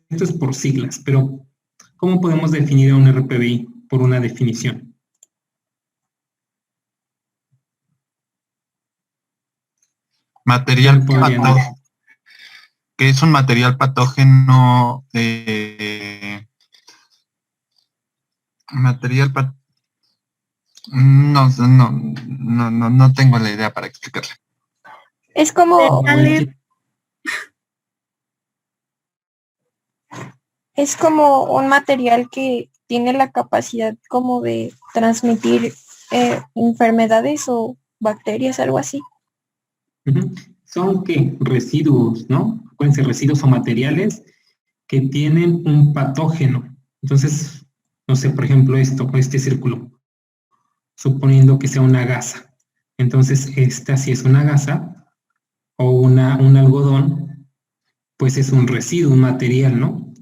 esto es por siglas, pero ¿cómo podemos definir a un RPBI por una definición? Material patógeno. ¿Qué es un material patógeno? No tengo la idea para explicarle. Es como un material que tiene la capacidad como de transmitir enfermedades o bacterias, algo así. Son residuos, ¿no? Pueden ser residuos o materiales que tienen un patógeno. Entonces, no sé, por ejemplo, este círculo, suponiendo que sea una gasa. Entonces, esta si es una gasa o un algodón, pues es un residuo, un material, ¿no?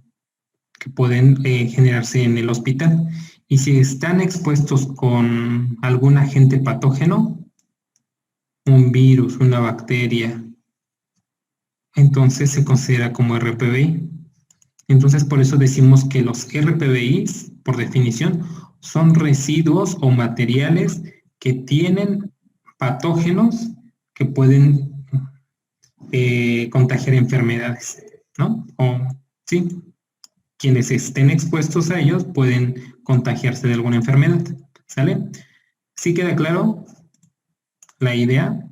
Que pueden generarse en el hospital. Y si están expuestos con algún agente patógeno, un virus, una bacteria, entonces se considera como RPBI. Entonces, por eso decimos que los RPBIs, por definición, son residuos o materiales que tienen patógenos que pueden contagiar enfermedades, ¿no? O, sí, quienes estén expuestos a ellos pueden contagiarse de alguna enfermedad, ¿sale? ¿Sí queda claro la idea?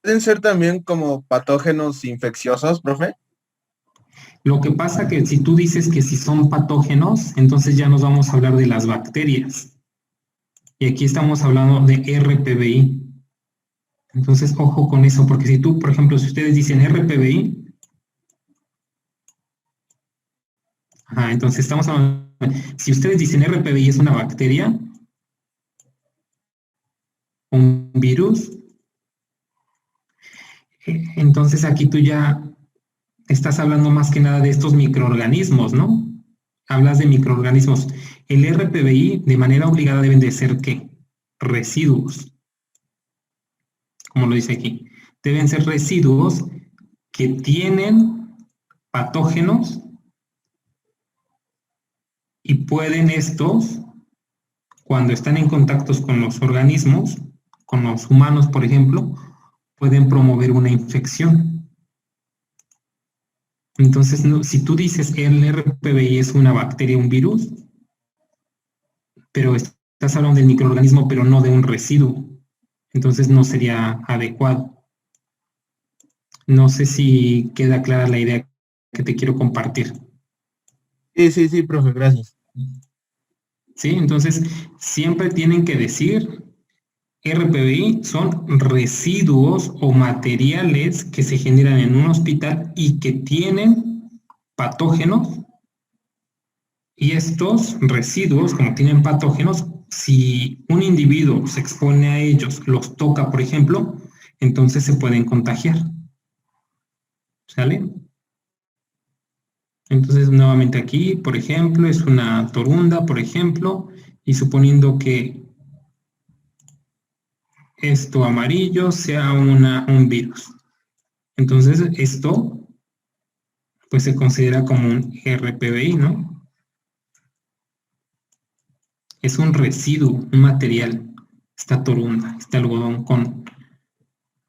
¿Pueden ser también como patógenos infecciosos, profe? Lo que pasa que si tú dices que si son patógenos, entonces ya nos vamos a hablar de las bacterias. Y aquí estamos hablando de RPBI. Entonces, ojo con eso, porque si tú, por ejemplo, si ustedes dicen RPBI, entonces estamos hablando, si ustedes dicen RPBI es una bacteria, un virus, entonces aquí tú ya estás hablando más que nada de estos microorganismos, ¿no? Hablas de microorganismos. El RPBI de manera obligada deben de ser, ¿qué? Residuos. Como lo dice aquí. Deben ser residuos que tienen patógenos y pueden estos, cuando están en contactos con los organismos, con los humanos, por ejemplo, pueden promover una infección. Entonces, si tú dices que el RPBI es una bacteria, un virus, pero estás hablando del microorganismo, pero no de un residuo, entonces no sería adecuado. No sé si queda clara la idea que te quiero compartir. Sí, profe, gracias. Sí, entonces siempre tienen que decir RPBI son residuos o materiales que se generan en un hospital y que tienen patógenos, y estos residuos, como tienen patógenos, si un individuo se expone a ellos, los toca, por ejemplo, entonces se pueden contagiar. ¿Sale? Entonces, nuevamente aquí, por ejemplo, es una torunda, por ejemplo, y suponiendo que esto amarillo sea un virus. Entonces, esto, pues se considera como un RPBI, ¿no? Es un residuo, un material, esta torunda, este algodón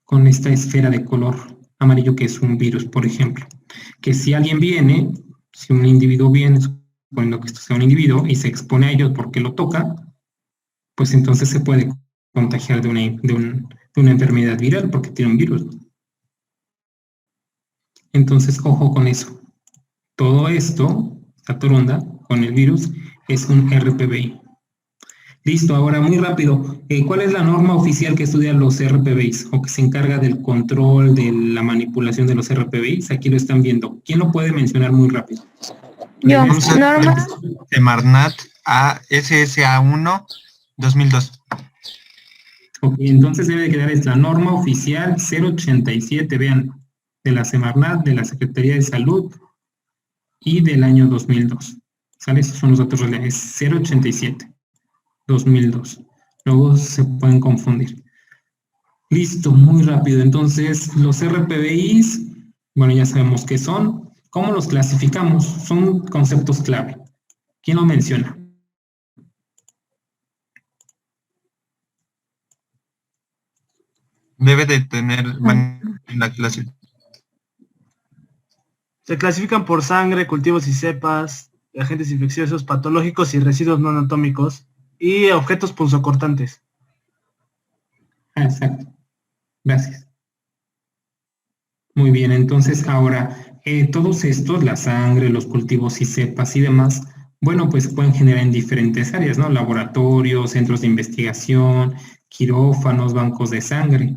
con esta esfera de color amarillo que es un virus, por ejemplo. Que si alguien viene, si un individuo viene, suponiendo que esto sea un individuo, y se expone a ello porque lo toca, pues entonces se puede contagiar de una enfermedad viral porque tiene un virus. Entonces, ojo con eso. Todo esto, esta torunda con el virus, es un RPBI. Listo, ahora muy rápido. ¿Cuál es la norma oficial que estudia los RPBIs o que se encarga del control de la manipulación de los RPBIs? Aquí lo están viendo. ¿Quién lo puede mencionar muy rápido? Yo, norma. Semarnat SSA1 2002. Ok, entonces debe quedar la norma oficial 087, vean, de la Semarnat, de la Secretaría de Salud y del año 2002. ¿Sale? Esos son los datos reales, 087, 2002. Luego se pueden confundir. Listo, muy rápido. Entonces, los RPBIs, bueno, ya sabemos qué son. ¿Cómo los clasificamos? Son conceptos clave. ¿Quién lo menciona? Debe de tener en la clase. Se clasifican por sangre, cultivos y cepas, agentes infecciosos, patológicos y residuos no anatómicos, y objetos punzocortantes. Exacto. Gracias. Muy bien, entonces ahora, todos estos, la sangre, los cultivos y cepas y demás, bueno, pues pueden generar en diferentes áreas, ¿no? Laboratorios, centros de investigación, quirófanos, bancos de sangre.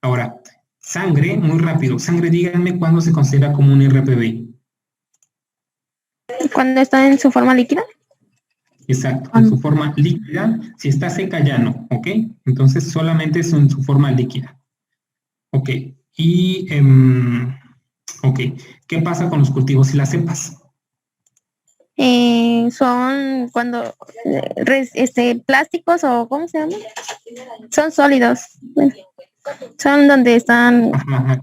Ahora, sangre, muy rápido, sangre, díganme cuándo se considera como un RPBI. Cuando está en su forma líquida. Exacto, en su forma líquida, si está seca ya no, ¿ok? Entonces solamente es en su forma líquida. Ok, y, ok, ¿qué pasa con los cultivos y las cepas? Son cuando plásticos o ¿cómo se llama? Son sólidos. Bueno, son donde están. Ajá.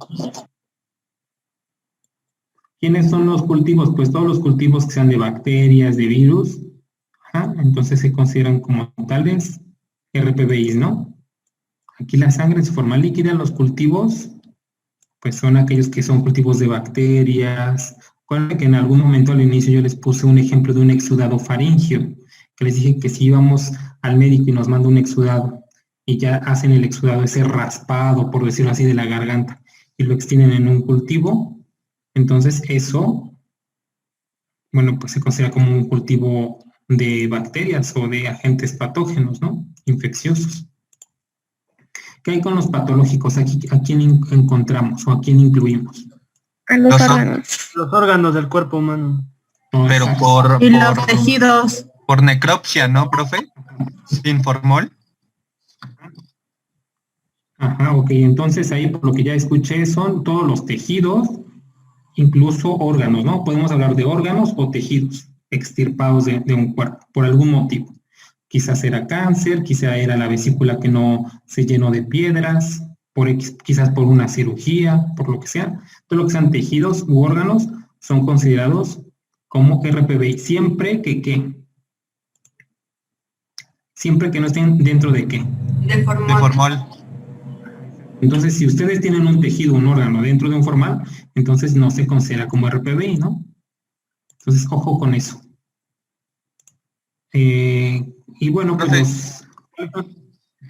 ¿Quiénes son los cultivos? Pues todos los cultivos que sean de bacterias, de virus, entonces se consideran como tales RPBIs, ¿no? Aquí la sangre en su forma líquida, los cultivos, pues son aquellos que son cultivos de bacterias. Recuerden que en algún momento al inicio yo les puse un ejemplo de un exudado faríngeo, que les dije que si íbamos al médico y nos manda un exudado y ya hacen el exudado, ese raspado, por decirlo así, de la garganta, y lo extienden en un cultivo, entonces eso, bueno, pues se considera como un cultivo de bacterias o de agentes patógenos, ¿no? Infecciosos. ¿Qué hay con los patológicos? Aquí, ¿a quién encontramos o a quién incluimos? A los órganos. Los órganos del cuerpo humano. No, Pero exacto. Y los tejidos. por necropsia, ¿no, profe? Sin formol. Ajá, ok. Entonces ahí por lo que ya escuché son todos los tejidos, incluso órganos, ¿no? Podemos hablar de órganos o tejidos extirpados de un cuerpo por algún motivo. Quizás era cáncer, quizás era la vesícula que no se llenó de piedras, quizás por una cirugía, por lo que sea. Todo lo que sean tejidos u órganos son considerados como RPBI, siempre que no estén dentro de qué. De De formol. Entonces, si ustedes tienen un tejido, un órgano dentro de un formal, entonces no se considera como RPBI, ¿no? Entonces, ojo con eso. Y bueno, pues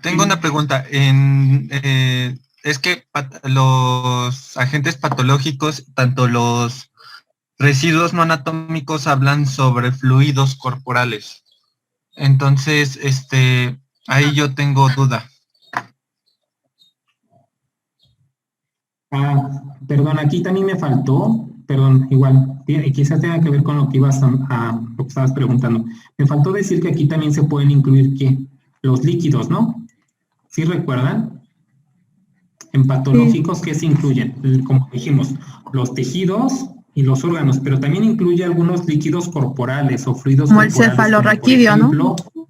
Tengo una pregunta. Es que los agentes patológicos, tanto los residuos no anatómicos hablan sobre fluidos corporales. Entonces, ahí yo tengo duda. perdón, aquí también me faltó, perdón, igual, quizás tenga que ver con lo que ibas lo que estabas preguntando. Me faltó decir que aquí también se pueden incluir ¿qué? Los líquidos, ¿no? ¿Sí recuerdan? En patológicos, ¿qué se incluyen? Como dijimos, los tejidos y los órganos, pero también incluye algunos líquidos corporales o fluidos Como el corporales. cefalorraquídeo, como por ¿no? ejemplo,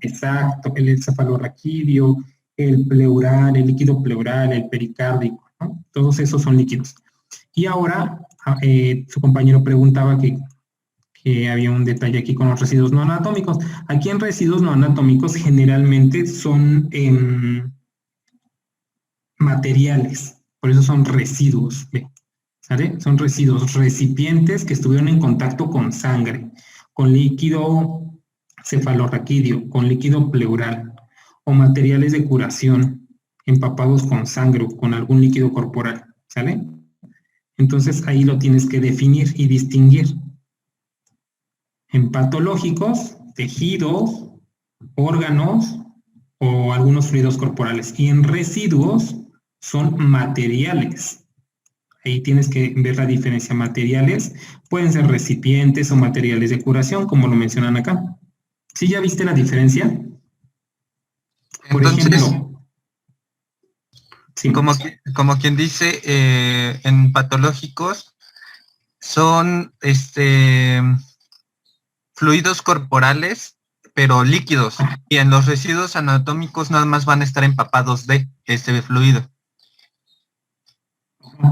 exacto, el cefalorraquídeo, el pleural, el líquido pleural, el pericárdico, ¿no? Todos esos son líquidos. Y ahora, su compañero preguntaba que había un detalle aquí con los residuos no anatómicos. Aquí en residuos no anatómicos generalmente son materiales, por eso son residuos, ¿sale? Son residuos, recipientes que estuvieron en contacto con sangre, con líquido cefalorraquídeo, con líquido pleural, o materiales de curación empapados con sangre o con algún líquido corporal, ¿sale? Entonces ahí lo tienes que definir y distinguir. En patológicos, tejidos, órganos o algunos fluidos corporales. Y en residuos son materiales. Ahí tienes que ver la diferencia. Materiales pueden ser recipientes o materiales de curación, como lo mencionan acá. ¿Sí ya viste la diferencia? Por Entonces, ejemplo, sí. como quien dice, en patológicos son fluidos corporales, pero líquidos. Y en los residuos anatómicos nada más van a estar empapados de ese fluido.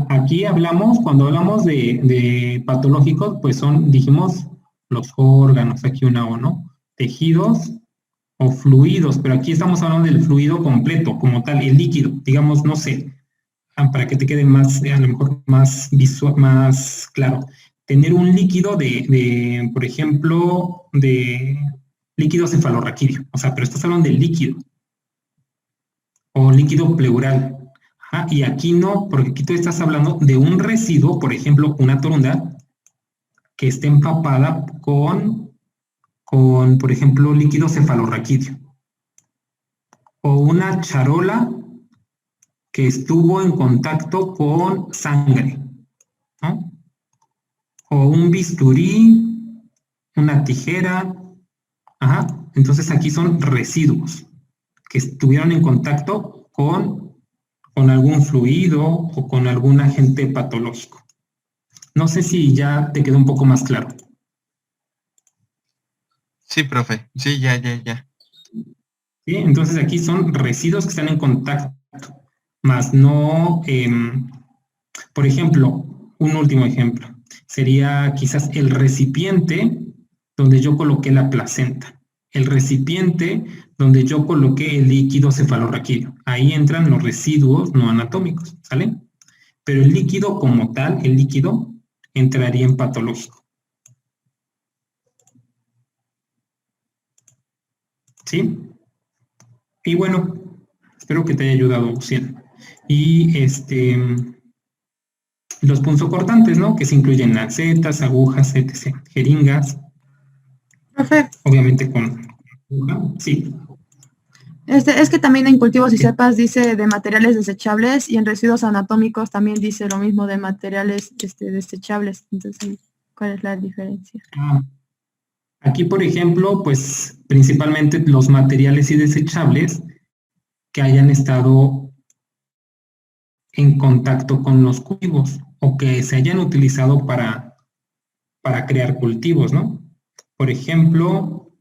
Aquí hablamos, cuando hablamos de patológicos, pues dijimos, los órganos, aquí una O, ¿no? Tejidos o fluidos, pero aquí estamos hablando del fluido completo, como tal, el líquido, digamos, no sé, para que te quede más, a lo mejor más visual, más claro. Tener un líquido por ejemplo, de líquido cefalorraquídeo, o sea, pero estás hablando del líquido, o líquido pleural. Ajá, y aquí no, porque aquí tú estás hablando de un residuo, por ejemplo, una toronda que esté empapada con, por ejemplo, líquido cefalorraquídeo. O una charola que estuvo en contacto con sangre, ¿no? O un bisturí, una tijera. Ajá. Entonces aquí son residuos que estuvieron en contacto con algún fluido o con algún agente patológico. No sé si ya te quedó un poco más claro. Sí, profe. Sí, ya. ¿Sí? Entonces aquí son residuos que están en contacto, más no, por ejemplo, un último ejemplo, sería quizás el recipiente donde yo coloqué la placenta, el recipiente donde yo coloqué el líquido cefalorraquídeo. Ahí entran los residuos no anatómicos, ¿sale? Pero el líquido como tal, el líquido, entraría en patológico. ¿Sí? Y bueno, espero que te haya ayudado, Luciano. Y los punzocortantes, ¿no? Que se incluyen lancetas, agujas, etc. Jeringas, Profe, obviamente con... Sí, es que también en cultivos y cepas dice de materiales desechables y en residuos anatómicos también dice lo mismo de materiales desechables. Entonces, ¿cuál es la diferencia? aquí, por ejemplo, pues principalmente los materiales y desechables que hayan estado en contacto con los cultivos o que se hayan utilizado para crear cultivos, ¿no? Por ejemplo,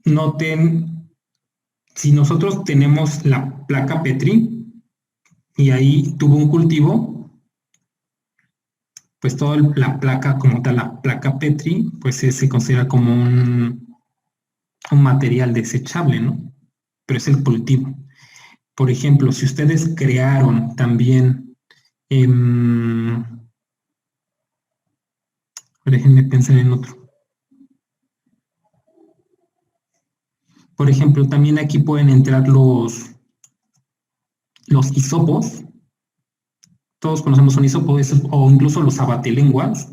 noten, si nosotros tenemos la placa Petri y ahí tuvo un cultivo, pues toda la placa como tal, la placa Petri, pues se considera como un material desechable, ¿no? Pero es el cultivo. Por ejemplo, si ustedes crearon también, déjenme pensar en otro. Por ejemplo, también aquí pueden entrar los hisopos. Todos conocemos un hisopo, o incluso los abatelenguas,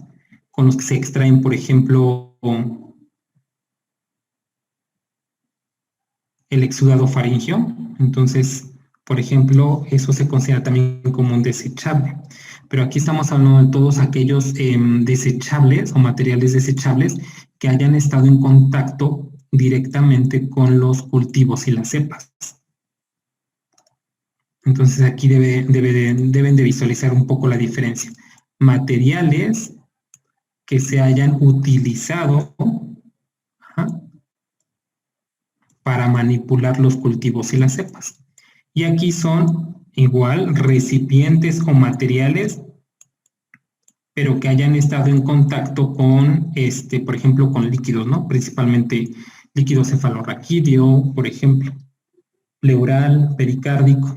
con los que se extraen, por ejemplo, el exudado faríngeo. Entonces, por ejemplo, eso se considera también como un desechable. Pero aquí estamos hablando de todos aquellos desechables o materiales desechables que hayan estado en contacto directamente con los cultivos y las cepas. Entonces aquí deben de visualizar un poco la diferencia. Materiales que se hayan utilizado para manipular los cultivos y las cepas. Y aquí son igual recipientes o materiales, pero que hayan estado en contacto con, por ejemplo, con líquidos, ¿no? Principalmente líquido cefalorraquídeo, por ejemplo, pleural, pericárdico.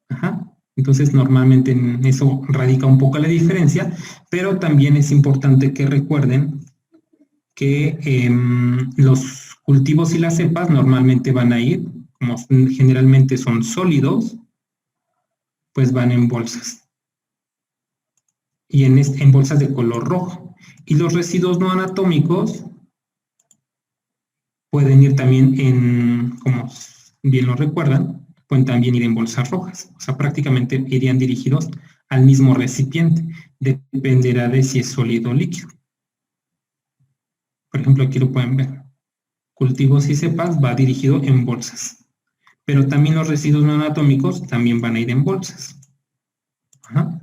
Ajá. Entonces, normalmente en eso radica un poco la diferencia, pero también es importante que recuerden que los cultivos y las cepas normalmente van a ir, como generalmente son sólidos, pues van en bolsas. Y en bolsas de color rojo. Y los residuos no anatómicos pueden ir también como bien lo recuerdan, pueden también ir en bolsas rojas. O sea, prácticamente irían dirigidos al mismo recipiente. Dependerá de si es sólido o líquido. Por ejemplo, aquí lo pueden ver. Cultivos y cepas va dirigido en bolsas. Pero también los residuos no anatómicos también van a ir en bolsas. Ajá.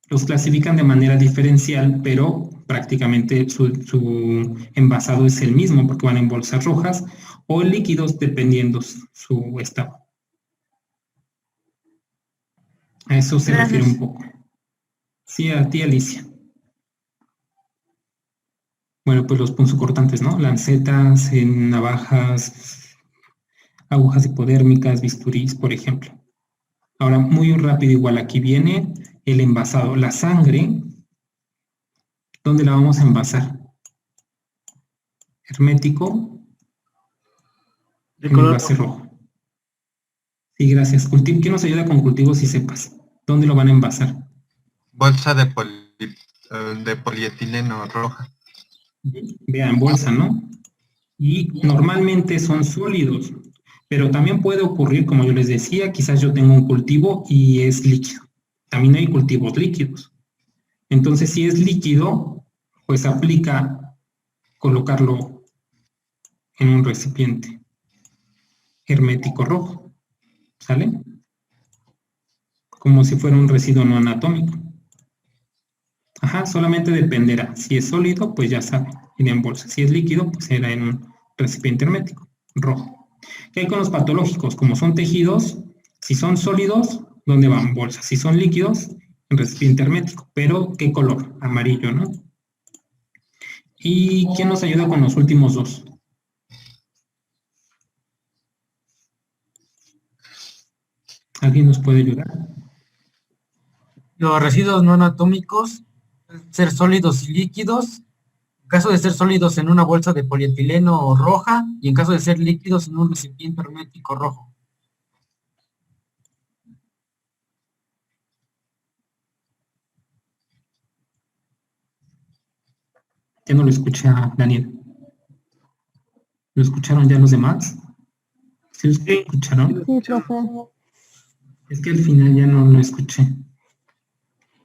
Los clasifican de manera diferencial, pero prácticamente su envasado es el mismo porque van en bolsas rojas o líquidos dependiendo su estado. A eso se Gracias. refiere un poco. Sí, a ti, Alicia. Bueno, pues los punzocortantes, ¿no? Lancetas, navajas, agujas hipodérmicas, bisturís, por ejemplo. Ahora, muy rápido, igual aquí viene el envasado. La sangre, ¿dónde la vamos a envasar? Hermético, De en color envase rojo. Sí, gracias. ¿Quién nos ayuda con cultivos y cepas? ¿Dónde lo van a envasar? Bolsa de polietileno roja. Vean, bolsa, ¿no? Y normalmente son sólidos, pero también puede ocurrir, como yo les decía, quizás yo tengo un cultivo y es líquido. También hay cultivos líquidos. Entonces, si es líquido, pues aplica colocarlo en un recipiente hermético rojo, ¿sale? Como si fuera un residuo no anatómico. Ajá, solamente dependerá. Si es sólido, pues ya sabe, irá en bolsa. Si es líquido, pues será en un recipiente hermético rojo. ¿Qué hay con los patológicos? Como son tejidos, si son sólidos, ¿dónde van? Bolsas. Si son líquidos, en recipiente hermético. Pero, ¿qué color? Amarillo, ¿no? ¿Y quién nos ayuda con los últimos dos? ¿Alguien nos puede ayudar? Los residuos no anatómicos pueden ser sólidos y líquidos. En caso de ser sólidos en una bolsa de polietileno roja y en caso de ser líquidos en un recipiente hermético rojo. Ya no lo escucha Daniel. ¿Lo escucharon ya los demás? ¿Sí lo Sí. escucharon? Sí, profe. Es que al final ya no lo escuché.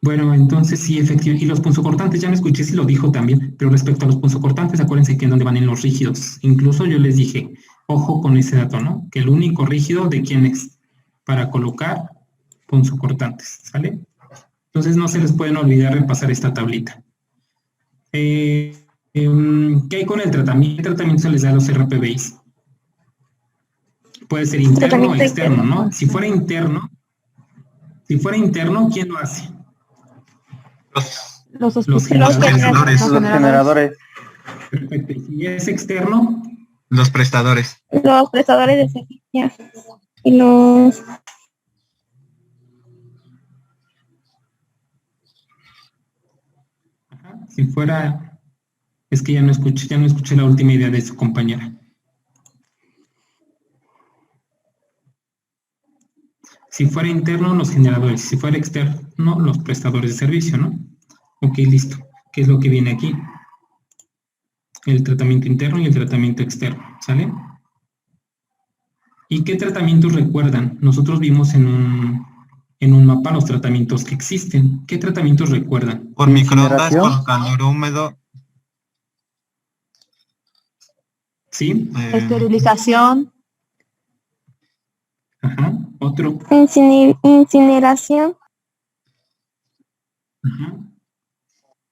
Bueno, entonces sí, efectivamente. Y los punzocortantes, ya no escuché si lo dijo también, pero respecto a los punzocortantes, acuérdense que en donde van en los rígidos. Incluso yo les dije, ojo con ese dato, ¿no? Que el único rígido de quién es para colocar punzocortantes, ¿sale? Entonces no se les pueden olvidar repasar esta tablita. ¿Qué hay con el tratamiento? ¿Qué tratamiento se les da a los RPBIs? Puede ser interno o Tratamiento externo, interno. ¿no? Si fuera interno, ¿quién lo hace? Los Los Los generadores. Los Los generadores. Perfecto. Y si es externo, Los prestadores. Los prestadores de servicio. Y los... si fuera, es que ya no escuché la última idea de su compañera. Si fuera interno, los generadores. Si fuera externo, los prestadores de servicio, ¿no? Ok, listo. ¿Qué es lo que viene aquí? El tratamiento interno y el tratamiento externo, ¿sale? ¿Y qué tratamientos recuerdan? Nosotros vimos en un mapa los tratamientos que existen. ¿Qué tratamientos recuerdan? Por microondas Incineración. con calor húmedo. ¿Sí? Esterilización. Ajá. Otro. Incineración. Ajá.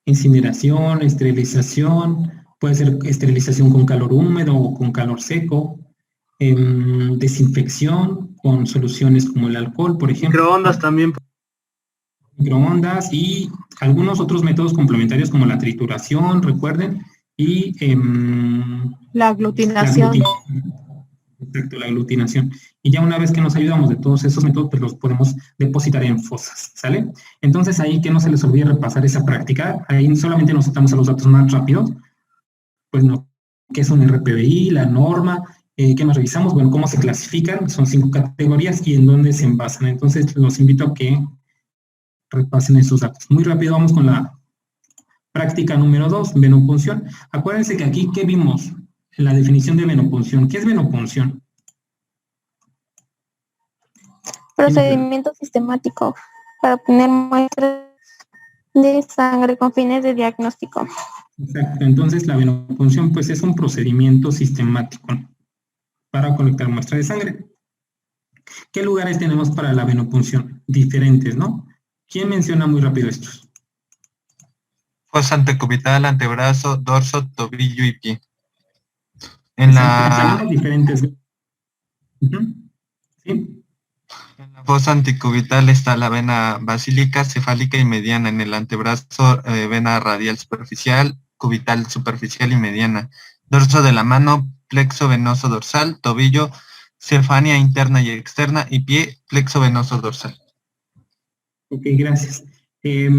Incineración, esterilización, puede ser esterilización con calor húmedo o con calor seco, desinfección con soluciones como el alcohol, por ejemplo. microondas también. Microondas y algunos otros métodos complementarios como la trituración, recuerden, y La aglutinación. Exacto, la aglutinación. Y ya una vez que nos ayudamos de todos esos métodos, pues los podemos depositar en fosas, ¿sale? Entonces ahí que no se les olvide repasar esa práctica, ahí solamente nos estamos a los datos más rápidos, pues no, ¿qué es un RPBI, la norma? ¿Qué más revisamos? Bueno, ¿cómo se clasifican? Son 5 categorías y en dónde se envasan. Entonces los invito a que repasen esos datos. Muy rápido vamos con la práctica número 2, venopunción. Acuérdense que aquí, ¿qué vimos? La definición de venopunción. ¿Qué es venopunción? Procedimiento sistemático para obtener muestras de sangre con fines de diagnóstico. Exacto. Entonces, la venopunción, pues, es un procedimiento sistemático, ¿no?, para colectar muestra de sangre. ¿Qué lugares tenemos para la venopunción? Diferentes, ¿no? ¿Quién menciona muy rápido estos? Fosa antecubital, antebrazo, dorso, tobillo y pie. En la Tenemos diferentes. ¿Sí? En la fosa anticubital está la vena basílica, cefálica y mediana. En el antebrazo, vena radial superficial, cubital superficial y mediana. Dorso de la mano, plexo venoso dorsal, tobillo, cefania interna y externa y pie, plexo venoso dorsal. Ok, gracias. ¿Qué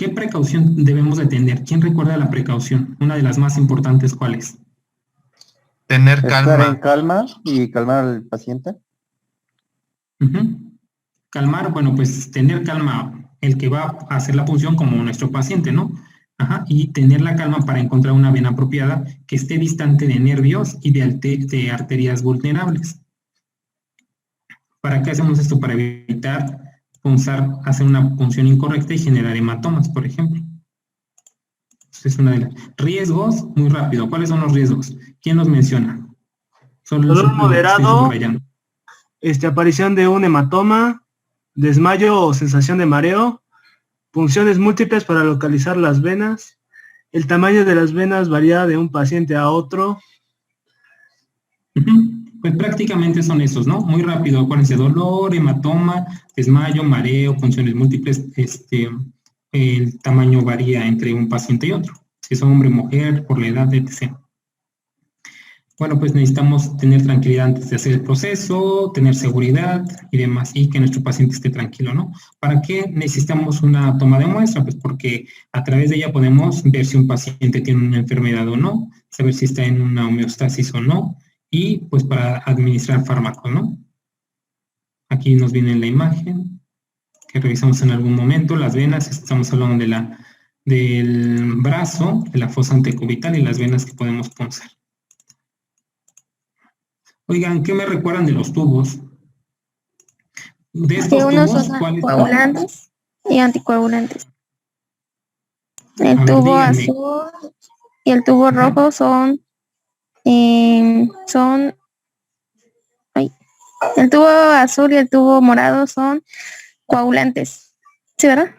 precaución debemos de tener? ¿Quién recuerda la precaución? Una de las más importantes, ¿cuál es? Tener Estar en calma. calma y calmar al paciente. Calmar, bueno, pues tener calma el que va a hacer la punción como nuestro paciente, ¿no? Ajá, y tener la calma para encontrar una vena apropiada que esté distante de nervios y de arterias vulnerables. ¿Para qué hacemos esto? Para evitar hacer una punción incorrecta y generar hematomas, por ejemplo. Es una de las riesgos, muy rápido. ¿Cuáles son los riesgos? ¿Quién los menciona? Dolor moderado, aparición de un hematoma, desmayo o sensación de mareo, punciones múltiples para localizar las venas, el tamaño de las venas varía de un paciente a otro. Pues prácticamente son esos, ¿no? Muy rápido, acuérdense, dolor, hematoma, desmayo, mareo, punciones múltiples, el tamaño varía entre un paciente y otro, si es hombre, mujer, por la edad, etc. Bueno, pues necesitamos tener tranquilidad antes de hacer el proceso, tener seguridad y demás, y que nuestro paciente esté tranquilo, ¿no? ¿Para qué necesitamos una toma de muestra? Pues porque a través de ella podemos ver si un paciente tiene una enfermedad o no, saber si está en una homeostasis o no, y pues para administrar fármacos, ¿no? Aquí nos viene la imagen que revisamos en algún momento, las venas, estamos hablando del brazo, de la fosa antecubital y las venas que podemos punzar. Oigan, ¿qué me recuerdan de los tubos? De estos Que unos tubos, son ¿cuáles? coagulantes y anticoagulantes. El A ver, tubo díganme. azul y el tubo rojo el tubo azul y el tubo morado son coagulantes. ¿Sí, verdad?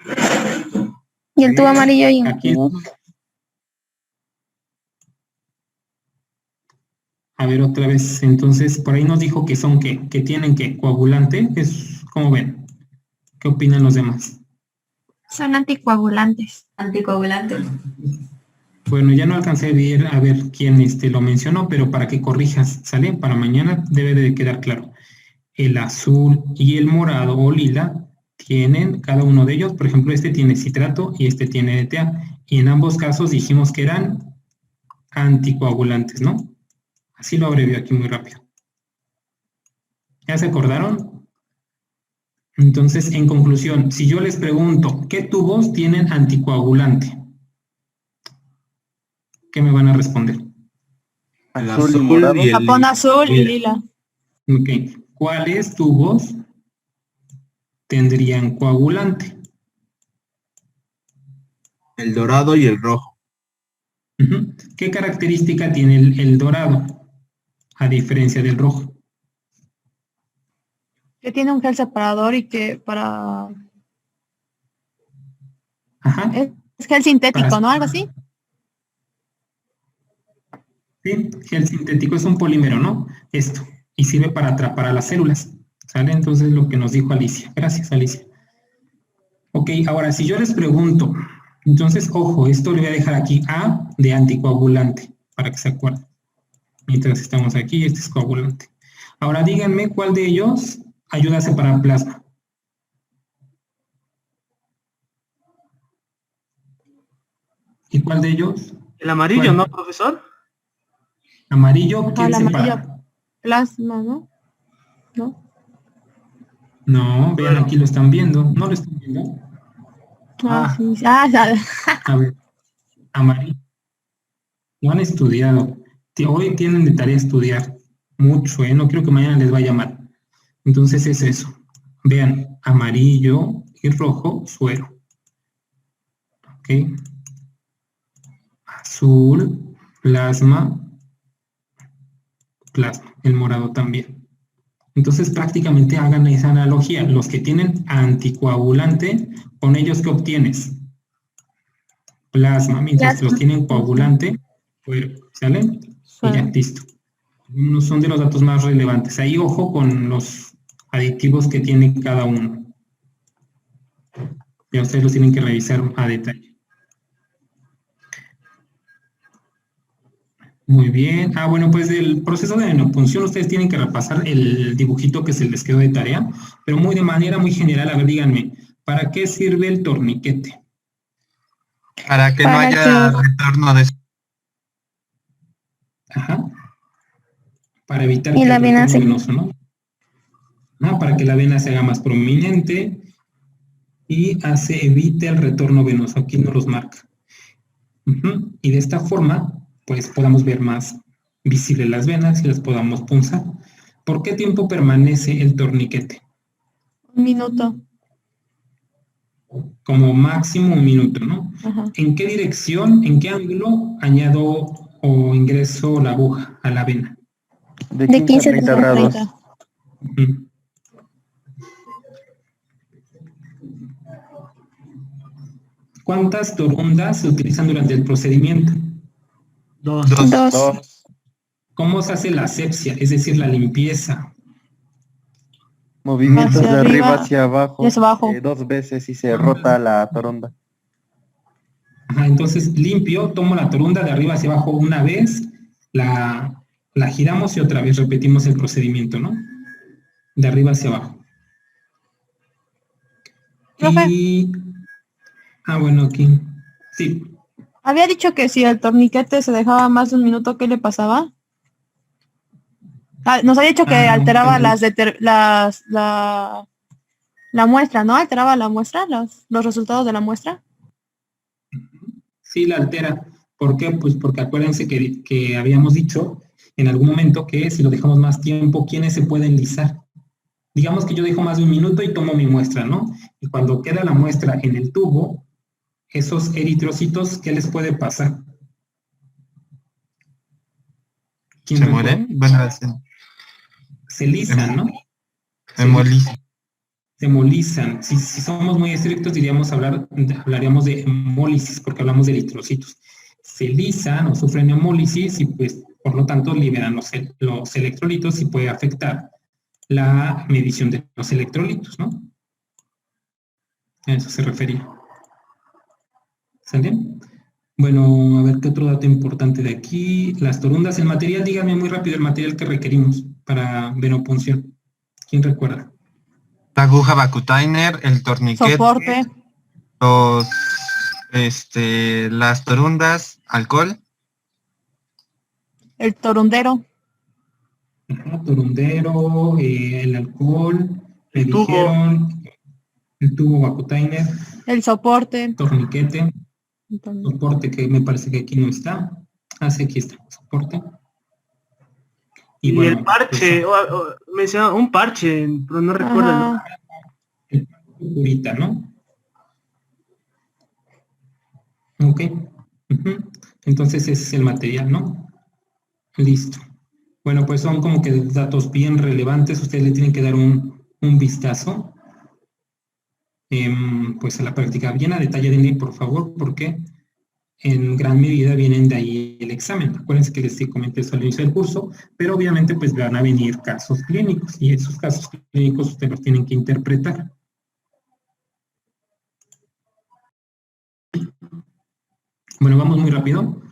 Y el tubo amarillo y Aquí. A ver, otra vez, entonces, por ahí nos dijo que son que tienen que coagulante, ¿cómo ven? ¿Qué opinan los demás? Son anticoagulantes. Anticoagulantes. Bueno, ya no alcancé a ver quién lo mencionó, pero para que corrijas, ¿sale? Para mañana debe de quedar claro. El azul y el morado o lila tienen, cada uno de ellos, por ejemplo, este tiene citrato y este tiene ETA, y en ambos casos dijimos que eran anticoagulantes, ¿no? Así lo abrevió aquí muy rápido. ¿Ya se acordaron? Entonces, en conclusión, si yo les pregunto, ¿qué tubos tienen anticoagulante? ¿Qué me van a responder? Azul y morado. Japón azul y lila. Ok. ¿Cuáles tubos tendrían coagulante? El dorado y el rojo. ¿Qué característica tiene el dorado, a diferencia del rojo? Que tiene un gel separador y que para... Ajá. Es gel sintético, ¿no? Algo así. Sí, gel sintético es un polímero, ¿no? Esto. Y sirve para atrapar a las células. ¿Sale? Entonces lo que nos dijo Alicia. Gracias, Alicia. Ok, ahora si yo les pregunto, entonces, ojo, esto le voy a dejar aquí A de anticoagulante, para que se acuerden. Mientras estamos aquí, este es coagulante. Ahora díganme cuál de ellos ayuda a separar plasma. ¿Y cuál de ellos? El amarillo, ¿no, profesor? Amarillo, ¿quién El separa? amarillo. Plasma, ¿no? ¿No? No, vean, aquí lo están viendo. ¿No lo están viendo? Sí. A ver, amarillo. Lo han estudiado. Hoy tienen de tarea estudiar mucho, ¿eh? No quiero que mañana les vaya mal. Entonces es eso. Vean, amarillo y rojo, suero. ¿Ok? Azul, plasma, el morado también. Entonces prácticamente hagan esa analogía. Los que tienen anticoagulante, con ellos ¿qué obtienes? Plasma, mientras que los tienen coagulante, suero, ¿sale? Y ya, listo. Son de los datos más relevantes. Ahí ojo con los aditivos que tiene cada uno. Ya ustedes los tienen que revisar a detalle. Muy bien. Bueno, pues el proceso de venopunción ustedes tienen que repasar el dibujito que se les quedó de tarea, pero de manera muy general. A ver, díganme, ¿para qué sirve el torniquete? Para que no haya retorno de... Ajá. Para evitar Y que la el vena retorno se... venoso, ¿no? Para que la vena se haga más prominente y evite el retorno venoso. Aquí no los marca. Y de esta forma, pues podamos ver más visibles las venas y las podamos punzar. ¿Por qué tiempo permanece el torniquete? 1 minuto. Como máximo 1 minuto, ¿no? Ajá. ¿En qué dirección, en qué ángulo añado o ingreso la aguja a la vena? De 15 a 30 grados. Ujú. ¿Cuántas torondas se utilizan durante el procedimiento? 2. 2. ¿Cómo se hace la asepsia, es decir, la limpieza? Movimientos Hacia de arriba arriba hacia abajo. y abajo. 2 veces y se rota la toronda. Ajá, entonces limpio, tomo la toronda de arriba hacia abajo una vez, la giramos y otra vez repetimos el procedimiento, ¿no? De arriba hacia abajo. Profe. Y... bueno, aquí. Sí. Había dicho que si el torniquete se dejaba más de 1 minuto, ¿qué le pasaba? Nos había dicho que alteraba la muestra, ¿no? Alteraba la muestra, los resultados de la muestra. Sí, la altera. ¿Por qué? Pues porque acuérdense que habíamos dicho en algún momento que si lo dejamos más tiempo, ¿quiénes se pueden lisar? Digamos que yo dejo más de 1 minuto y tomo mi muestra, ¿no? Y cuando queda la muestra en el tubo, esos eritrocitos, ¿qué les puede pasar? ¿Se mueren? Bueno, se lisan, ¿no? Se molizan. Se molizan. Si somos muy estrictos, hablaríamos de hemólisis, porque hablamos de eritrocitos. Se lisan o sufren hemólisis y pues, por lo tanto, liberan los electrolitos y puede afectar la medición de los electrolitos, ¿no? A eso se refería. ¿Sale? Bueno, a ver qué otro dato importante de aquí. Las torondas, el material, díganme muy rápido el material que requerimos para venopunción. ¿Quién recuerda? La aguja Vacutainer, el torniquete, Soporte. las torondas, alcohol. El torondero. Ajá, torondero, el alcohol, El tubo. dijeron, el tubo Vacutainer, El soporte. torniquete, soporte que me parece que aquí no está. Sí, aquí está, soporte. Y bueno, el parche, me decía un parche, pero no recuerdo. ¿No? El curita, ¿no? Ok. Entonces ese es el material, ¿no? Listo. Bueno, pues son como que datos bien relevantes. Ustedes le tienen que dar un vistazo. Pues a la práctica. Bien a detalle, denle, por favor, porque en gran medida vienen de ahí el examen. Acuérdense que les comenté eso al inicio del curso, pero obviamente pues van a venir casos clínicos y esos casos clínicos ustedes los tienen que interpretar. Bueno, vamos muy rápido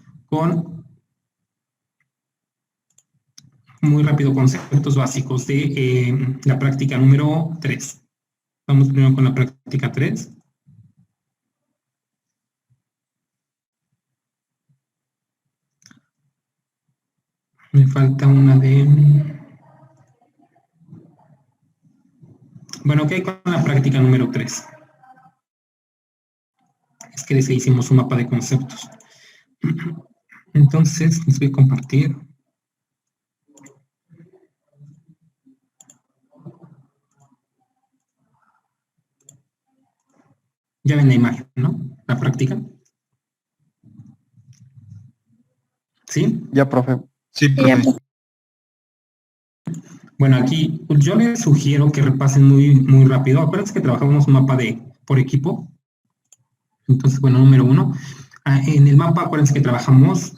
conceptos básicos de la práctica número 3. Vamos primero con la práctica 3. Me falta una de... Bueno, ¿qué hay con la práctica número 3? Es que les hicimos un mapa de conceptos. Entonces, les voy a compartir. Ya ven la imagen, ¿no? La práctica. ¿Sí? Ya, profe. Sí, profe. Bueno, aquí yo les sugiero que repasen muy rápido. Acuérdense que trabajamos un mapa por equipo. Entonces, bueno, número 1. En el mapa, acuérdense que trabajamos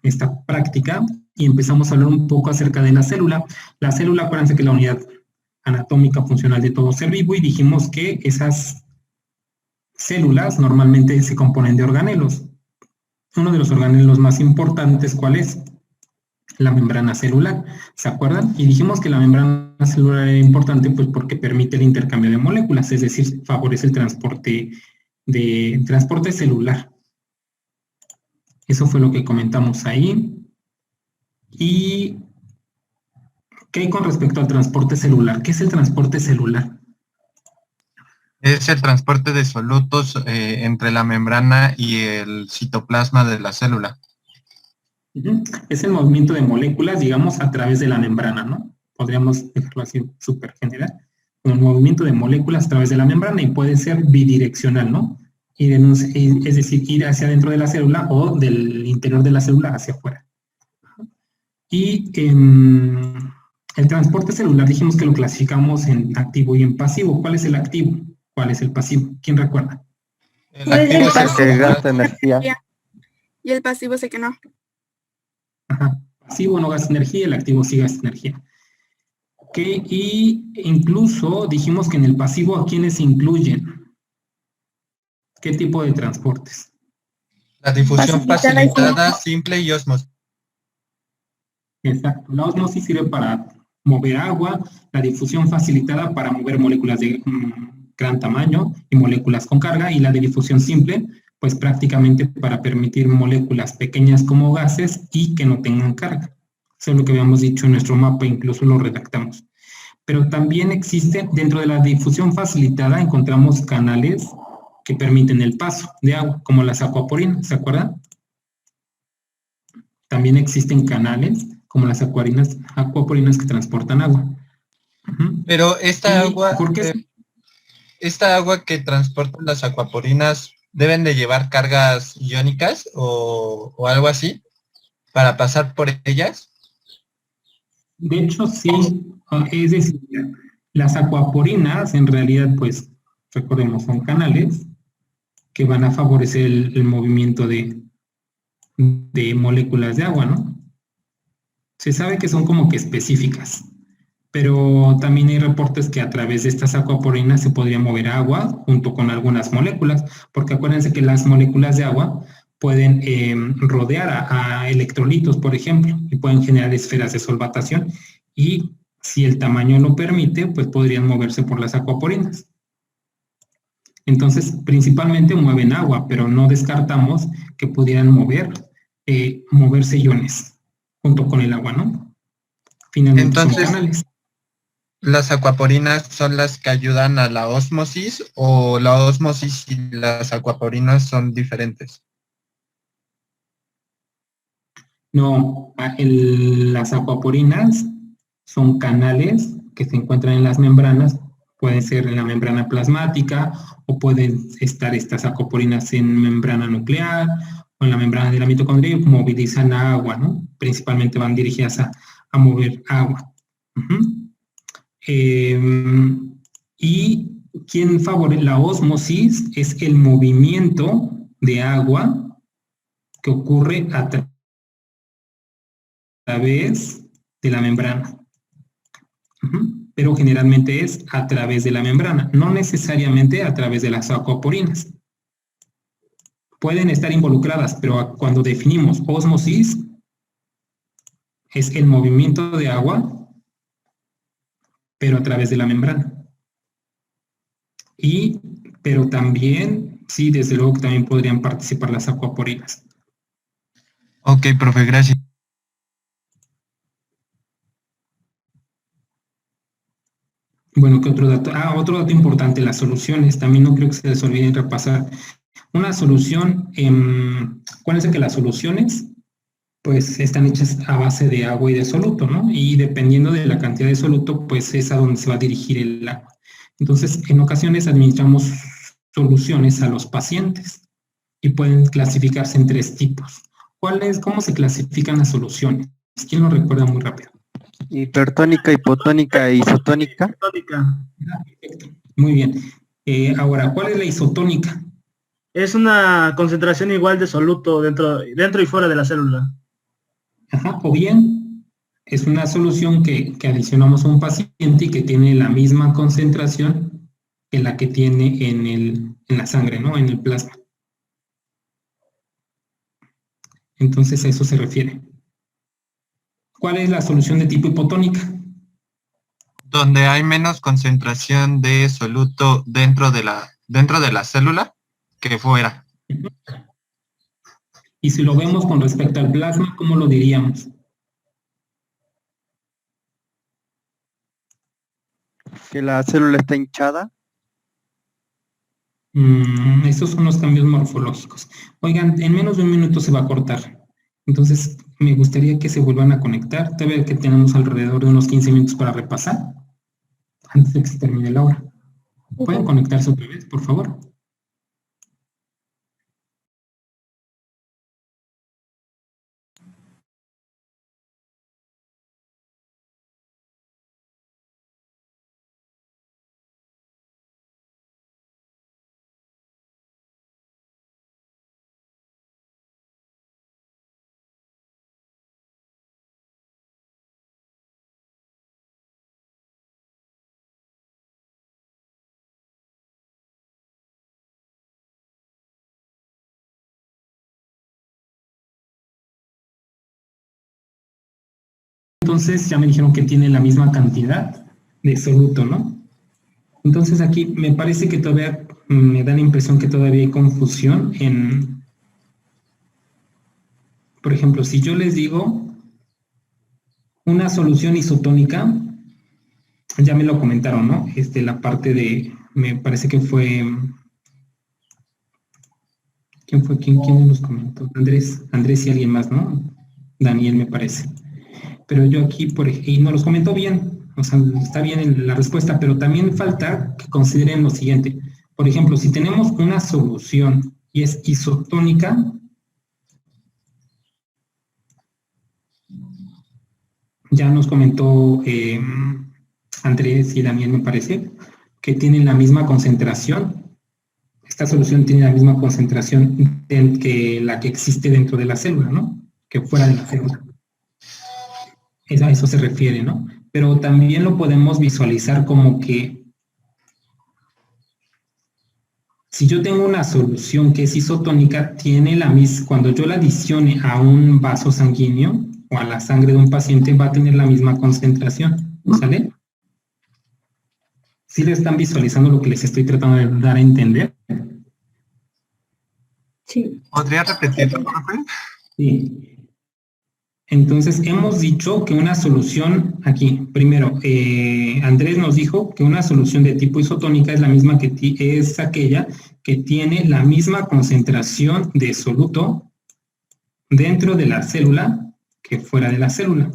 esta práctica y empezamos a hablar un poco acerca de la célula. La célula, acuérdense que es la unidad anatómica funcional de todo ser vivo, y dijimos que esas células normalmente se componen de organelos. Uno de los organelos más importantes, ¿cuál es? La membrana celular, ¿se acuerdan? Y dijimos que la membrana celular era importante pues porque permite el intercambio de moléculas, es decir, favorece el transporte celular. Eso fue lo que comentamos ahí. ¿Y qué hay con respecto al transporte celular? ¿Qué es el transporte celular? Es el transporte de solutos entre la membrana y el citoplasma de la célula. Es el movimiento de moléculas, digamos, a través de la membrana, ¿no? Podríamos dejarlo así súper general. Un movimiento de moléculas a través de la membrana, y puede ser bidireccional, ¿no? Es decir, ir hacia dentro de la célula o del interior de la célula hacia afuera. Y el transporte celular dijimos que lo clasificamos en activo y en pasivo. ¿Cuál es el activo? ¿Cuál es el pasivo? ¿Quién recuerda? El activo es el que gasta energía. Y el pasivo es el que no. Ajá. Pasivo no gasta energía, el activo sí gasta energía. Ok, y incluso dijimos que en el pasivo, ¿a quiénes se incluyen? ¿Qué tipo de transportes? La difusión facilitada, simple y ósmosis. Exacto. La ósmosis sirve para mover agua, la difusión facilitada para mover moléculas de gran tamaño y moléculas con carga, y la de difusión simple, pues prácticamente para permitir moléculas pequeñas como gases y que no tengan carga. Eso es lo que habíamos dicho en nuestro mapa, incluso lo redactamos. Pero también existe, dentro de la difusión facilitada, encontramos canales que permiten el paso de agua, como las acuaporinas, ¿se acuerdan? También existen canales como las acuaporinas que transportan agua. Pero esta agua que transportan las acuaporinas, ¿deben de llevar cargas iónicas o algo así para pasar por ellas? De hecho, sí. Es decir, las acuaporinas en realidad, pues, recordemos, son canales que van a favorecer el movimiento de moléculas de agua, ¿no? Se sabe que son como que específicas, pero también hay reportes que a través de estas acuaporinas se podría mover agua junto con algunas moléculas, porque acuérdense que las moléculas de agua pueden rodear a electrolitos, por ejemplo, y pueden generar esferas de solvatación, y si el tamaño lo permite, pues podrían moverse por las acuaporinas. Entonces, principalmente mueven agua, pero no descartamos que pudieran moverse iones junto con el agua, ¿no? Finalmente, entonces, son canales. ¿Las acuaporinas son las que ayudan a la ósmosis o la ósmosis y las acuaporinas son diferentes? No, las acuaporinas son canales que se encuentran en las membranas, pueden ser en la membrana plasmática o pueden estar estas acuaporinas en membrana nuclear o en la membrana de la mitocondria, y movilizan agua, ¿no? Principalmente van dirigidas a mover agua. Y quien favorece la ósmosis es el movimiento de agua que ocurre a través de la membrana. Pero generalmente es a través de la membrana, no necesariamente a través de las acuaporinas. Pueden estar involucradas, pero cuando definimos ósmosis, es el movimiento de agua, pero a través de la membrana. Pero también, sí, desde luego que también podrían participar las acuaporinas. Ok, profe, gracias. Bueno, ¿qué otro dato? Otro dato importante, las soluciones. También no creo que se les olvide repasar. Una solución, acuérdense que las soluciones, pues, están hechas a base de agua y de soluto, ¿no? Y dependiendo de la cantidad de soluto, pues, es a donde se va a dirigir el agua. Entonces, en ocasiones administramos soluciones a los pacientes y pueden clasificarse en 3 tipos. ¿Cómo se clasifican las soluciones? ¿Quién lo recuerda muy rápido? Hipertónica, hipotónica e isotónica. Perfecto. Muy bien. Ahora, ¿cuál es la isotónica? Es una concentración igual de soluto dentro y fuera de la célula. O bien es una solución que adicionamos a un paciente y que tiene la misma concentración que la que tiene en la sangre, ¿no? En el plasma. Entonces a eso se refiere. ¿Cuál es la solución de tipo hipotónica? Donde hay menos concentración de soluto dentro de la célula que fuera. Y si lo vemos con respecto al plasma, ¿cómo lo diríamos? Que la célula está hinchada. Esos son los cambios morfológicos. Oigan, en menos de un minuto se va a cortar. Entonces, me gustaría que se vuelvan a conectar. Todavía que tenemos alrededor de unos 15 minutos para repasar, antes de que se termine la hora. ¿Pueden conectarse otra vez, por favor? Entonces ya me dijeron que tiene la misma cantidad de soluto, ¿no? Entonces aquí me parece que todavía me da la impresión que todavía hay confusión en, por ejemplo, si yo les digo una solución isotónica, ya me lo comentaron, ¿no? La parte de, me parece que fue, ¿quién fue? ¿Quién nos comentó? Andrés y alguien más, ¿no? Daniel me parece. Pero yo aquí, y nos los comentó bien, o sea, está bien la respuesta, pero también falta que consideren lo siguiente. Por ejemplo, si tenemos una solución y es isotónica, ya nos comentó Andrés y Daniel, me parece, que tienen la misma concentración. Esta solución tiene la misma concentración que la que existe dentro de la célula, ¿no? Que fuera de la célula. A eso se refiere, ¿no? Pero también lo podemos visualizar como que si yo tengo una solución que es isotónica, tiene la misma, cuando yo la adicione a un vaso sanguíneo o a la sangre de un paciente, va a tener la misma concentración, ¿sale? ¿Sí le están visualizando lo que les estoy tratando de dar a entender? Sí. ¿Podría repetirlo, profe? Sí. Entonces, hemos dicho que una solución, aquí, primero, Andrés nos dijo que una solución de tipo isotónica es la misma que es aquella que tiene la misma concentración de soluto dentro de la célula que fuera de la célula.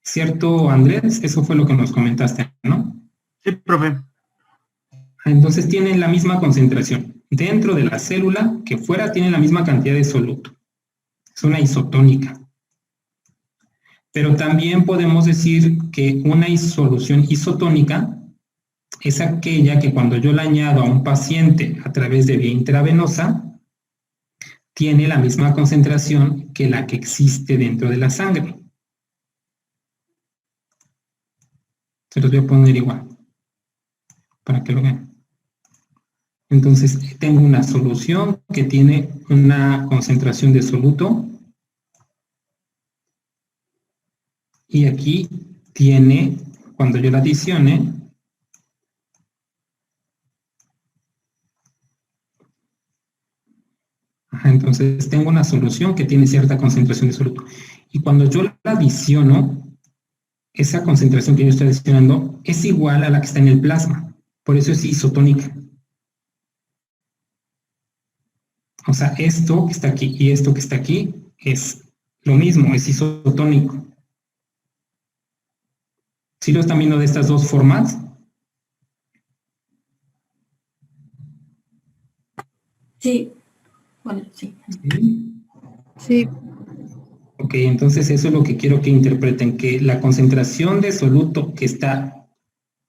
¿Cierto, Andrés? Eso fue lo que nos comentaste, ¿no? Sí, profe. Entonces, tienen la misma concentración dentro de la célula que fuera tiene la misma cantidad de soluto. Es una isotónica. Pero también podemos decir que una solución isotónica es aquella que cuando yo la añado a un paciente a través de vía intravenosa, tiene la misma concentración que la que existe dentro de la sangre. Se los voy a poner igual, para que lo vean. Entonces, tengo una solución que tiene una concentración de soluto. Y aquí tiene, cuando yo la adicione, entonces tengo una solución que tiene cierta concentración de soluto. Y cuando yo la adiciono, esa concentración que yo estoy adicionando es igual a la que está en el plasma. Por eso es isotónica. O sea, esto que está aquí y esto que está aquí es lo mismo, es isotónico. ¿Sí lo están viendo de estas dos formas? Sí. Bueno, sí. Sí. Ok, entonces eso es lo que quiero que interpreten, que la concentración de soluto que está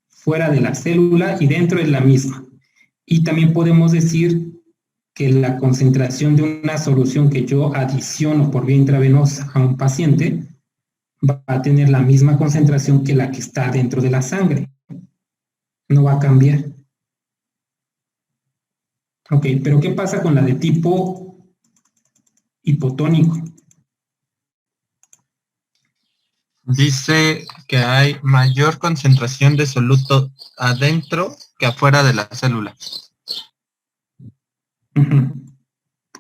fuera de la célula y dentro es la misma. Y también podemos decir que la concentración de una solución que yo adiciono por vía intravenosa a un paciente va a tener la misma concentración que la que está dentro de la sangre. No va a cambiar. Ok, pero ¿qué pasa con la de tipo hipotónico? Dice que hay mayor concentración de soluto adentro que afuera de la célula.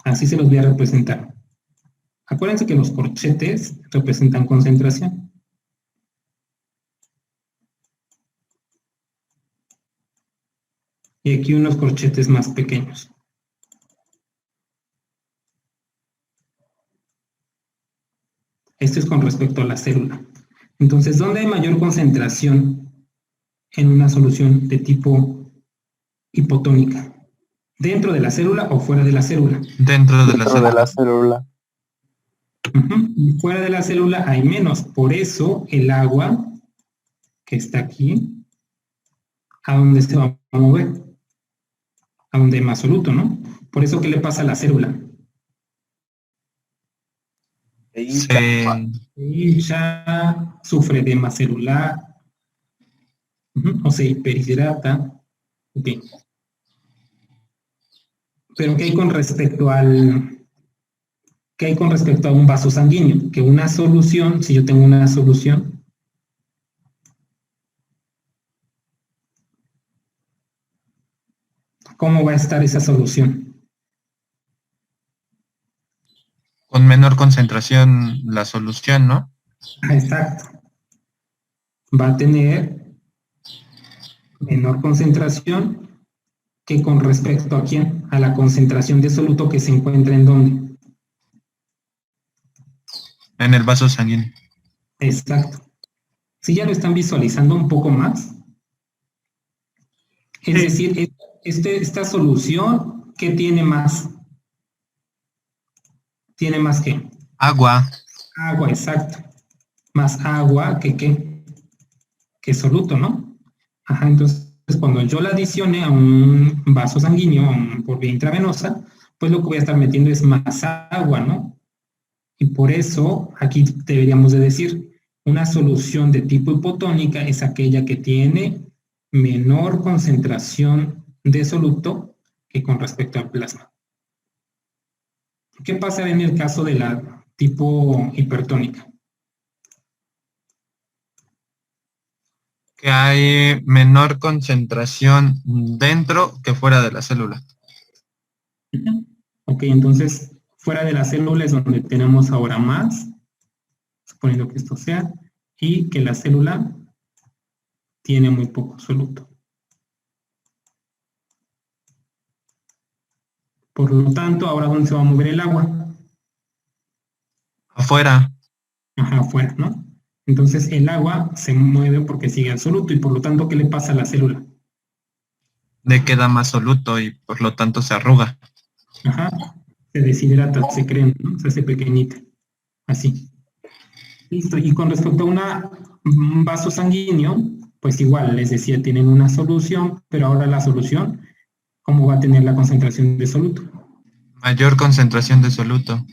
Así se los voy a representar. Acuérdense que los corchetes representan concentración. Y aquí unos corchetes más pequeños. Esto es con respecto a la célula. Entonces, ¿dónde hay mayor concentración en una solución de tipo hipotónica? ¿Dentro de la célula o fuera de la célula? Dentro de la célula. Y fuera de la célula hay menos. Por eso el agua que está aquí, ¿a dónde se va a mover? A donde hay más soluto, ¿no? Por eso, ¿qué le pasa a la célula? Se hincha, sufre edema celular, o se hiperhidrata. Okay. Pero ¿qué hay con respecto a un vaso sanguíneo? Que una solución, si yo tengo una solución, ¿cómo va a estar esa solución? Con menor concentración la solución, ¿no? Exacto. Va a tener menor concentración que con respecto a quién, a la concentración de soluto que se encuentra en dónde. En el vaso sanguíneo. Exacto. Si ya lo están visualizando un poco más, es decir, esta solución, ¿qué tiene más? ¿Tiene más qué? Agua. Agua, exacto. Más agua que ¿qué? Que soluto, ¿no? Ajá, entonces cuando yo la adicione a un vaso sanguíneo por vía intravenosa, pues lo que voy a estar metiendo es más agua, ¿no? Y por eso aquí deberíamos de decir, una solución de tipo hipotónica es aquella que tiene menor concentración de soluto que con respecto al plasma. ¿Qué pasa en el caso de la tipo hipertónica? Que hay menor concentración dentro que fuera de la célula. Ok, entonces fuera de la célula es donde tenemos ahora más, suponiendo que esto sea, y que la célula tiene muy poco soluto. Por lo tanto, ahora ¿dónde se va a mover el agua? Afuera. Ajá, afuera, ¿no? Entonces el agua se mueve porque sigue el soluto y por lo tanto, ¿qué le pasa a la célula? Le queda más soluto y por lo tanto se arruga. Ajá, se deshidrata, se crema, ¿no? Se hace pequeñita, así. Listo, y con respecto a un vaso sanguíneo, pues igual, les decía, tienen una solución, pero ahora la solución, ¿cómo va a tener la concentración de soluto? Mayor concentración de soluto.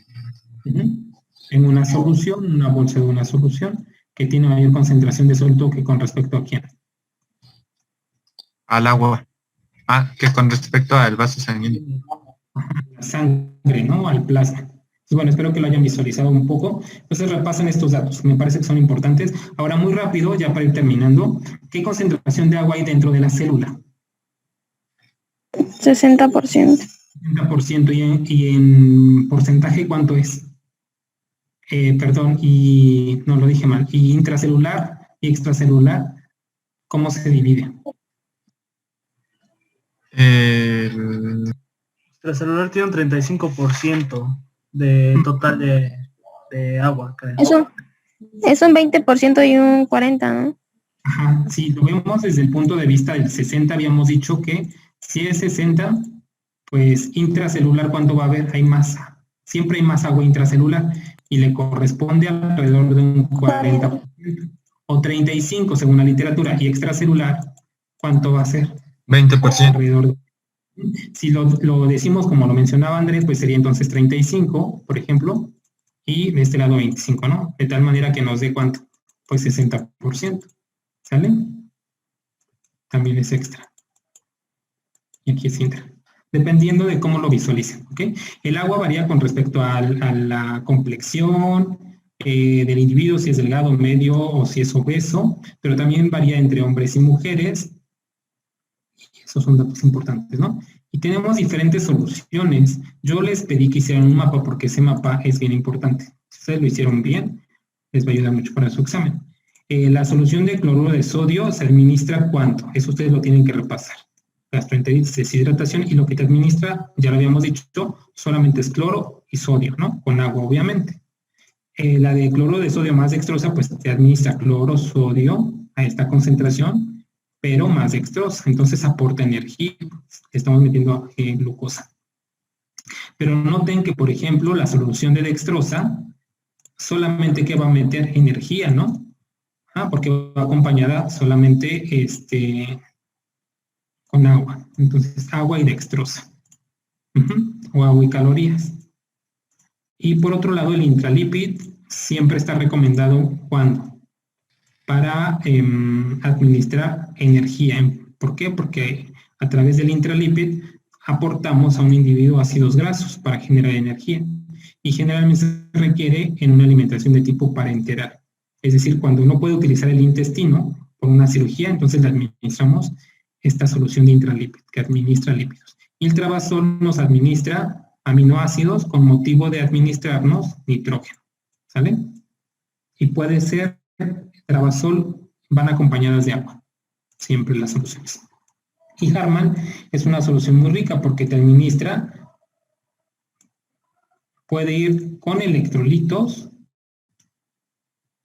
En una solución, una bolsa de una solución, que tiene mayor concentración de soluto que con respecto a quién. Al agua. Ah, que con respecto al vaso sanguíneo. La sangre, ¿no? Al plasma. Pues bueno, espero que lo hayan visualizado un poco. Entonces repasen estos datos, me parece que son importantes. Ahora muy rápido, ya para ir terminando, ¿qué concentración de agua hay dentro de la célula? 60%. 60%, y en porcentaje, ¿cuánto es? Perdón, y no lo dije mal, y intracelular y extracelular, ¿cómo se divide? Extracelular tiene un 35% de total de agua, creo. Es un 20% y un 40%, ¿no? Ajá, si lo vemos desde el punto de vista del 60, habíamos dicho que si es 60, pues intracelular, ¿cuánto va a haber? Hay más, siempre hay más agua intracelular y le corresponde alrededor de un 40% o 35% según la literatura, y extracelular, ¿cuánto va a ser? 20%. Alrededor de Si lo decimos como lo mencionaba Andrés, pues sería entonces 35, por ejemplo, y de este lado 25, ¿no? De tal manera que nos dé ¿cuánto? Pues 60%, ¿sale? También es extra. Y aquí es intra. Dependiendo de cómo lo visualicen, ¿ok? El agua varía con respecto a la complexión del individuo, si es delgado, medio o si es obeso, pero también varía entre hombres y mujeres. Esos son datos importantes, ¿no? Y tenemos diferentes soluciones. Yo les pedí que hicieran un mapa porque ese mapa es bien importante. Si ustedes lo hicieron bien, les va a ayudar mucho para su examen. La solución de cloruro de sodio se administra ¿cuánto? Eso ustedes lo tienen que repasar. Gastroenteritis, deshidratación, y lo que te administra, ya lo habíamos dicho, solamente es cloro y sodio, ¿no? Con agua, obviamente. La de cloruro de sodio más dextrosa, pues te administra cloro, sodio a esta concentración, pero más dextrosa, entonces aporta energía, estamos metiendo glucosa. Pero noten que, por ejemplo, la solución de dextrosa solamente que va a meter energía, ¿no? Porque va acompañada solamente con agua. Entonces, agua y dextrosa. O agua y calorías. Y por otro lado, el intralipid siempre está recomendado ¿cuándo? Para administrar energía. ¿Por qué? Porque a través del intralipid aportamos a un individuo ácidos grasos para generar energía. Y generalmente se requiere en una alimentación de tipo parenteral. Es decir, cuando uno puede utilizar el intestino por una cirugía, entonces le administramos esta solución de intralipid, que administra lípidos. Y el trabazol nos administra aminoácidos con motivo de administrarnos nitrógeno, ¿sale? Y puede ser, trabazol van acompañadas de agua, siempre las soluciones. Y Harman es una solución muy rica porque te administra, puede ir con electrolitos,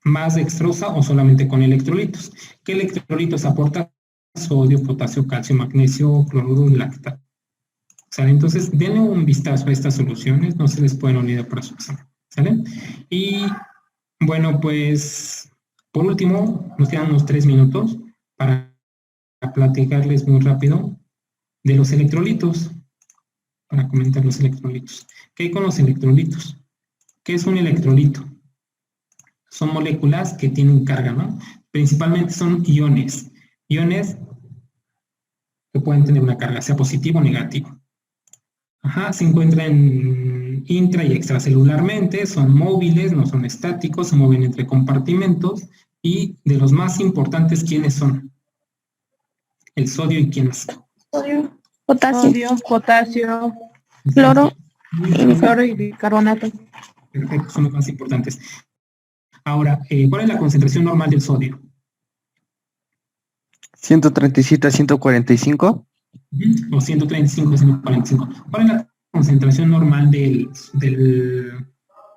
más dextrosa o solamente con electrolitos. ¿Qué electrolitos aporta? Sodio, potasio, calcio, magnesio, cloruro y lactato. ¿Sale? Entonces, denle un vistazo a estas soluciones, no se les pueden olvidar para su examen. ¿Sale? Y bueno, pues por último, nos quedan unos 3 minutos para platicarles muy rápido de los electrolitos, para comentar los electrolitos. ¿Qué hay con los electrolitos? ¿Qué es un electrolito? Son moléculas que tienen carga, ¿no? Principalmente son iones. Iones que pueden tener una carga, sea positivo o negativo. Se encuentran intra y extracelularmente, son móviles, no son estáticos, se mueven entre compartimentos, y de los más importantes, ¿quiénes son? El sodio y ¿quiénes? Sodio, potasio, potasio, cloro y bicarbonato. Perfecto, son los más importantes. Ahora, ¿cuál es la concentración normal del sodio? 137 a 145. O 135 a 145. ¿Cuál es la concentración normal del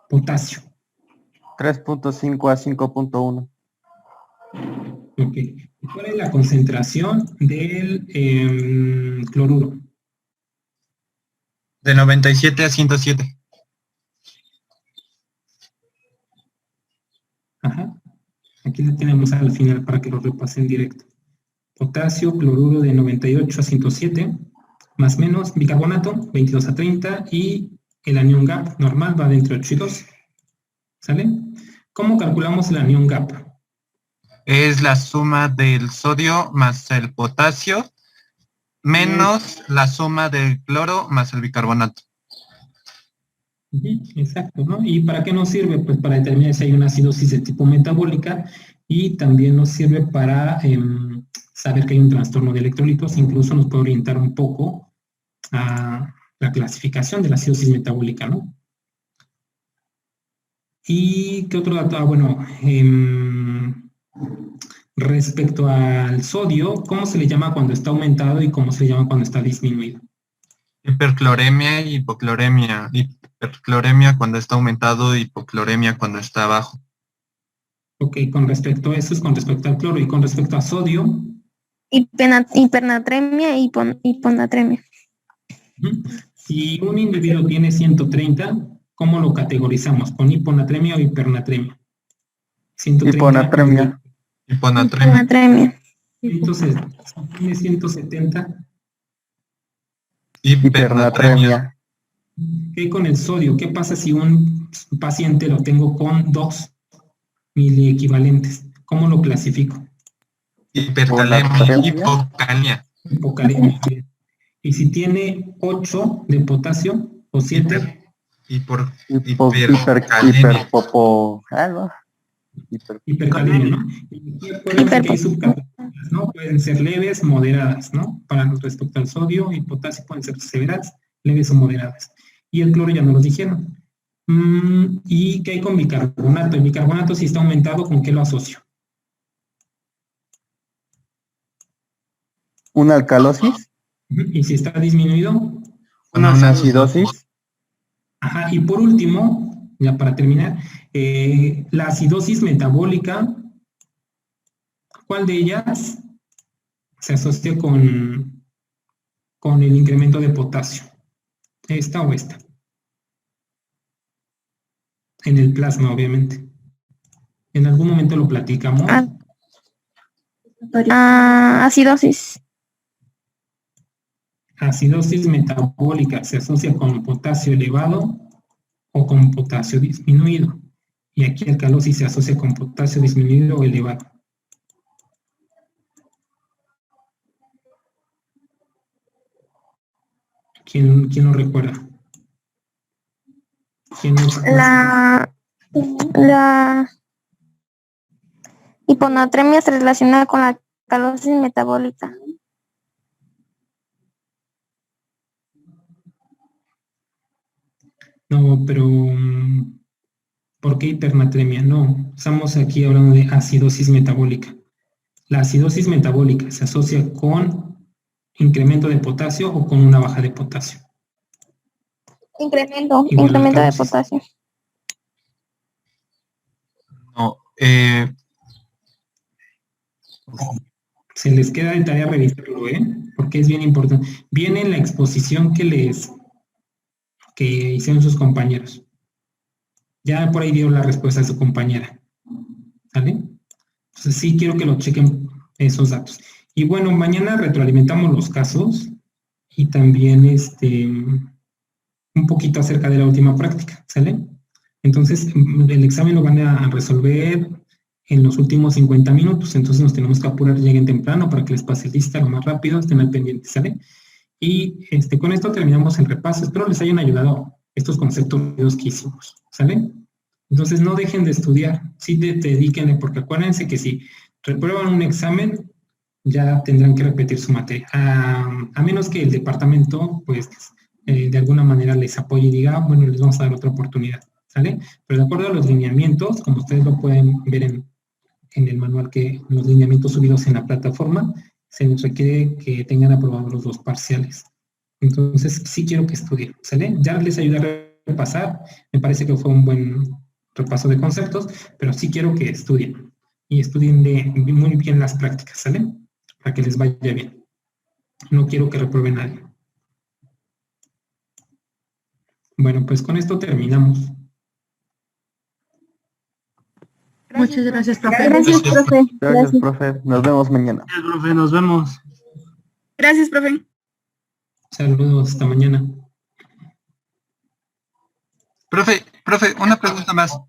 potasio? 3.5 a 5.1. Ok. ¿Cuál es la concentración del cloruro? De 97 a 107. Aquí lo tenemos al final para que lo repasen directo. Potasio, cloruro de 98 a 107, más menos bicarbonato, 22 a 30, y el anión gap normal va de entre 8 y 12. ¿Sale? ¿Cómo calculamos el anión gap? Es la suma del sodio más el potasio, menos la suma del cloro más el bicarbonato. Exacto, ¿no? ¿Y para qué nos sirve? Pues para determinar si hay una acidosis de tipo metabólica, y también nos sirve para saber que hay un trastorno de electrolitos. Incluso nos puede orientar un poco a la clasificación de la acidosis metabólica, ¿no? ¿Y qué otro dato? Bueno, respecto al sodio, ¿cómo se le llama cuando está aumentado y cómo se le llama cuando está disminuido? Hipercloremia y hipocloremia. Hipercloremia cuando está aumentado y hipocloremia cuando está bajo. Ok, con respecto a eso es con respecto al cloro. Y con respecto a sodio, hipernatremia y hiponatremia. Si un individuo tiene 130, ¿cómo lo categorizamos? ¿Con hiponatremia o hipernatremia? 130, Hiponatremia. Hiponatremia. Entonces, si tiene 170, Hipernatremia. ¿Qué con el sodio? ¿Qué pasa si un paciente lo tengo con 2 miliequivalentes? ¿Cómo lo clasifico? Hipercalemia, hipocalemia. Hipocalemia. Y si tiene 8 de potasio o 7, Hipercalemia. hipercalemia, ¿no? Y acuérdense que hay subcategorías, ¿no? Pueden ser leves, moderadas, ¿no? Para respecto al sodio y potasio pueden ser severas, leves o moderadas. Y el cloro ya nos lo dijeron. ¿Y qué hay con bicarbonato? El bicarbonato, si está aumentado, ¿con qué lo asocio? ¿Una alcalosis? Y si está disminuido, ¿Una acidosis? Ajá, y por último, ya para terminar, la acidosis metabólica, ¿cuál de ellas se asocia con el incremento de potasio? ¿Esta o esta? En el plasma, obviamente. En algún momento lo platicamos. Acidosis. Acidosis metabólica se asocia con potasio elevado o con potasio disminuido. Y aquí alcalosis se asocia con potasio disminuido o elevado. ¿Quién lo recuerda? ¿Quién es? La hiponatremia se relaciona con la alcalosis metabólica. No, pero ¿por qué hipernatremia? No, estamos aquí hablando de acidosis metabólica. La acidosis metabólica se asocia con incremento de potasio o con una baja de potasio. Incremento Igual de alcalosis. potasio. No, Se les queda de tarea revisarlo, porque es bien importante. Viene en la exposición que hicieron sus compañeros. Ya por ahí dio la respuesta a su compañera. ¿Sale? Entonces sí quiero que lo chequen esos datos. Y bueno, mañana retroalimentamos los casos y también un poquito acerca de la última práctica, ¿sale? Entonces, el examen lo van a resolver en los últimos 50 minutos, entonces nos tenemos que apurar, lleguen temprano para que les pase lista lo más rápido, estén al pendiente, ¿sale? Y con esto terminamos el repaso. Espero les hayan ayudado estos conceptos que hicimos, ¿sale? Entonces, no dejen de estudiar, sí dedíquenle, porque acuérdense que si reprueban un examen, ya tendrán que repetir su materia, a menos que el departamento, pues, de alguna manera les apoye y diga, bueno, les vamos a dar otra oportunidad, ¿sale? Pero de acuerdo a los lineamientos, como ustedes lo pueden ver en el manual, que los lineamientos subidos en la plataforma, se les requiere que tengan aprobados los 2 parciales. Entonces, sí quiero que estudien, ¿sale? Ya les ayudé a repasar, me parece que fue un buen repaso de conceptos, pero sí quiero que estudien, y estudien muy bien las prácticas, ¿sale? Para que les vaya bien. No quiero que repruebe nadie. Bueno, pues con esto terminamos. Muchas gracias, profe. Gracias, profe. Gracias, profe. Nos vemos mañana. Gracias, profe. Nos vemos. Gracias, profe. Saludos, hasta mañana. Profe, una pregunta más.